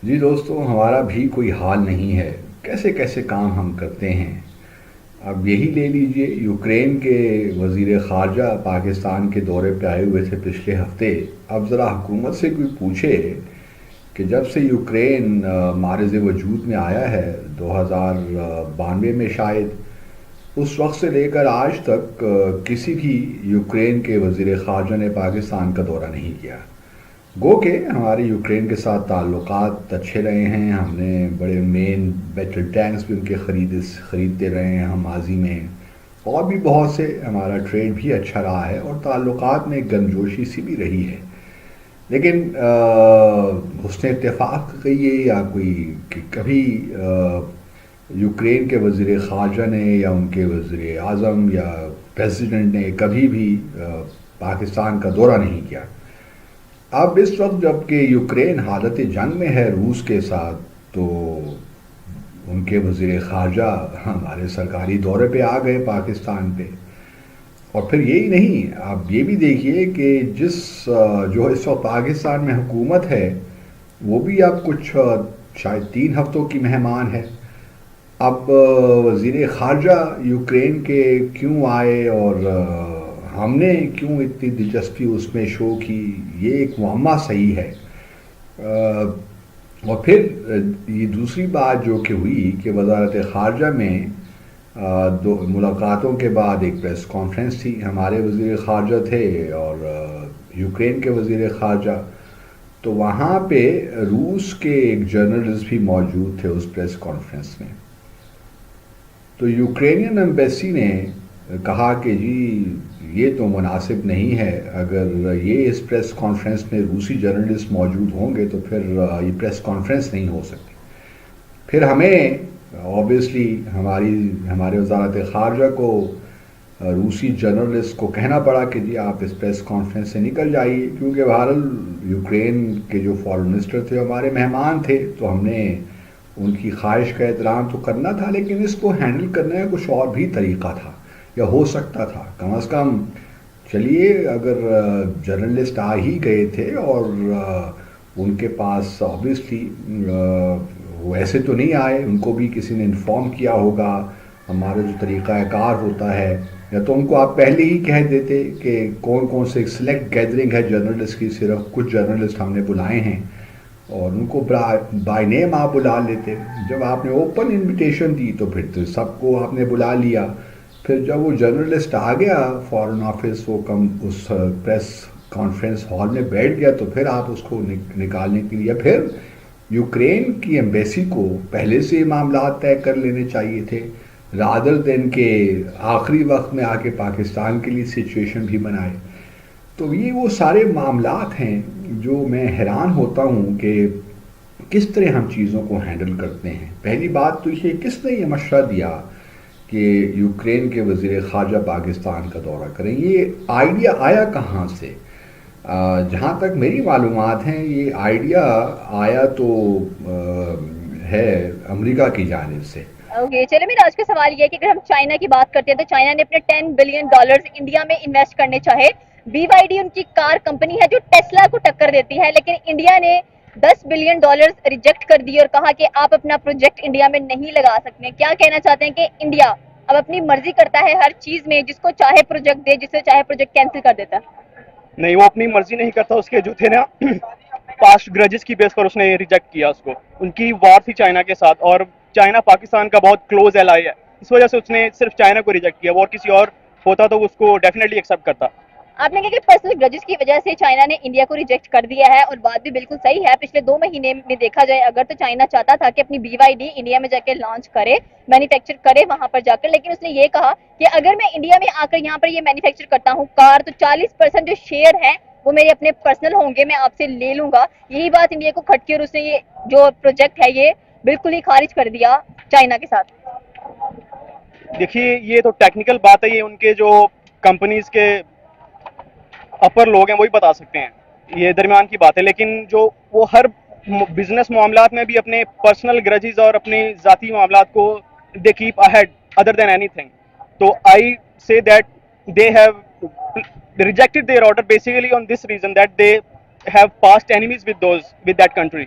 جی دوستوں، ہمارا بھی کوئی حال نہیں ہے، کیسے کیسے کام ہم کرتے ہیں۔ اب یہی لے لیجئے، یوکرین کے وزیر خارجہ پاکستان کے دورے پہ آئے ہوئے تھے پچھلے ہفتے۔ اب ذرا حکومت سے کوئی پوچھے کہ جب سے یوکرین معرض وجود میں آیا ہے 2092 میں شاید، اس وقت سے لے کر آج تک کسی بھی یوکرین کے وزیر خارجہ نے پاکستان کا دورہ نہیں کیا۔ گو کہ ہمارے یوکرین کے ساتھ تعلقات اچھے رہے ہیں، ہم نے بڑے مین بیٹل ٹینکس بھی ان کے خریدتے رہے ہیں ہم ماضی میں، اور بھی بہت سے ہمارا ٹریڈ بھی اچھا رہا ہے اور تعلقات میں گرمجوشی سی بھی رہی ہے۔ لیکن حسن اتفاق کہیے یا کوئی کہ کبھی یوکرین کے وزیر خارجہ نے یا ان کے وزیر اعظم یا پریزیڈنٹ نے کبھی بھی پاکستان کا دورہ نہیں کیا۔ اب اس وقت جب کہ یوکرین حالت جنگ میں ہے روس کے ساتھ، تو ان کے وزیر خارجہ ہمارے سرکاری دورے پہ آ گئے پاکستان پہ۔ اور پھر یہی نہیں، آپ یہ بھی دیکھیے کہ جو اس وقت پاکستان میں حکومت ہے، وہ بھی اب کچھ شاید 3 ہفتوں کی مہمان ہے۔ اب وزیر خارجہ یوکرین کے کیوں آئے اور ہم نے کیوں اتنی دلچسپی اس میں شو کی، یہ ایک معمہ صحیح ہے۔ اور پھر یہ دوسری بات جو کہ ہوئی کہ وزارت خارجہ میں دو ملاقاتوں کے بعد ایک پریس کانفرنس تھی، ہمارے وزیر خارجہ تھے اور یوکرین کے وزیر خارجہ، تو وہاں پہ روس کے ایک جرنلسٹ بھی موجود تھے اس پریس کانفرنس میں۔ تو یوکرینین ایمبیسی نے کہا کہ جی یہ تو مناسب نہیں ہے، اگر یہ اس پریس کانفرنس میں روسی جرنلسٹ موجود ہوں گے تو پھر یہ پریس کانفرنس نہیں ہو سکتی۔ پھر ہمیں اوبیسلی ہمارے وزارت خارجہ کو روسی جرنلسٹ کو کہنا پڑا کہ جی آپ اس پریس کانفرنس سے نکل جائیے، کیونکہ بہرحال یوکرین کے جو فارن منسٹر تھے ہمارے مہمان تھے، تو ہم نے ان کی خواہش کا احترام تو کرنا تھا، لیکن اس کو ہینڈل کرنے کا کچھ اور بھی طریقہ تھا یا ہو سکتا تھا۔ کم از کم چلیے، اگر جرنلسٹ آ ہی گئے تھے اور ان کے پاس آبویسلی ویسے تو نہیں آئے، ان کو بھی کسی نے انفارم کیا ہوگا، ہمارا جو طریقہ کار ہوتا ہے، یا تو ان کو آپ پہلے ہی کہہ دیتے کہ کون کون سے ایک سلیکٹ گیدرنگ ہے جرنلسٹ کی، صرف کچھ جرنلسٹ ہم نے بلائے ہیں، اور ان کو بائی نیم آپ بلا لیتے۔ جب آپ نے اوپن انویٹیشن دی تو پھر تو سب کو آپ نے بلا لیا۔ پھر جب وہ جرنلسٹ آ گیا فارن آفس، وہ اس پریس کانفرنس ہال میں بیٹھ گیا، تو پھر آپ اس کو نکالنے کے لیے پھر یوکرین کی ایمبیسی کو پہلے سے معاملات طے کر لینے چاہیے تھے، رادر دین کہ آخری وقت میں آ کے پاکستان کے لیے سچویشن بھی بنائے۔ تو یہ وہ سارے معاملات ہیں جو میں حیران ہوتا ہوں کہ کس طرح ہم چیزوں کو ہینڈل کرتے ہیں۔ پہلی بات تو یہ، کس نے یہ مشورہ دیا کہ یوکرین کے وزیر خارجہ پاکستان کا دورہ کریں؟ یہ آئیڈیا آیا کہاں سے؟ جہاں تک میری معلومات ہیں، یہ آئیڈیا آیا تو ہے امریکہ کی جانب سے۔ اوکے، چلے میرا آج کا سوال یہ ہے کہ اگر ہم چائنا کی بات کرتے ہیں تو چائنا نے اپنے $10 بلین انڈیا میں انویسٹ کرنے چاہے۔ بی وائی ڈی ان کی کار کمپنی ہے جو ٹیسلا کو ٹکر دیتی ہے، لیکن انڈیا نے $10 بلین ریجیکٹ کر دی اور کہا کہ آپ اپنا پروجیکٹ انڈیا میں نہیں لگا سکتے۔ کیا کہنا چاہتے ہیں کہ انڈیا اب اپنی مرضی کرتا ہے ہر چیز میں، جس کو چاہے پروجیکٹ دے، جس سے چاہے پروجیکٹ کینسل کر دیتا ہے؟ نہیں، وہ اپنی مرضی نہیں کرتا، اس کے جو تھے نا پاسٹ گرجز کی بیس پر اس نے ریجیکٹ کیا اس کو۔ ان کی وار تھی چائنا کے ساتھ، اور چائنا پاکستان کا بہت کلوز ایلائی ہے، اس وجہ سے اس نے صرف چائنا کو ریجیکٹ کیا، وہ اور کسی اور ہوتا تو اس کو ڈیفینیٹلی ایکسیپٹ کرتا۔ آپ نے کہا کہ پرسنل گرجز کی وجہ سے چائنا نے انڈیا کو ریجیکٹ کر دیا ہے، اور بات بھی بالکل صحیح ہے۔ پچھلے 2 مہینے میں دیکھا جائے اگر، تو چائنا چاہتا تھا کہ اپنی بی وائی ڈی انڈیا میں جا کے لانچ کرے، مینوفیکچر کرے وہاں پر جا کر، لیکن اس نے یہ کہا کہ اگر میں انڈیا میں آ کر یہاں پر یہ مینوفیکچر کرتا ہوں کار، تو 40% جو شیئر ہیں وہ میرے اپنے پرسنل ہوں گے، میں آپ سے لے لوں گا۔ یہی بات انڈیا کو کھٹکی، اور اس نے یہ جو پروجیکٹ ہے یہ بالکل ہی خارج کر دیا چائنا کے ساتھ۔ دیکھیے، یہ تو ٹیکنیکل بات ہے، یہ ان کے جو کمپنیز کے اپر لوگ ہیں وہی بتا سکتے ہیں، یہ درمیان کی بات ہے، لیکن جو وہ ہر بزنس معاملات میں بھی اپنے پرسنل گرجز اور اپنے ذاتی معاملات کو they keep ahead other than anything. تو I say that they have rejected their order basically on this reason that they have past enemies with that country.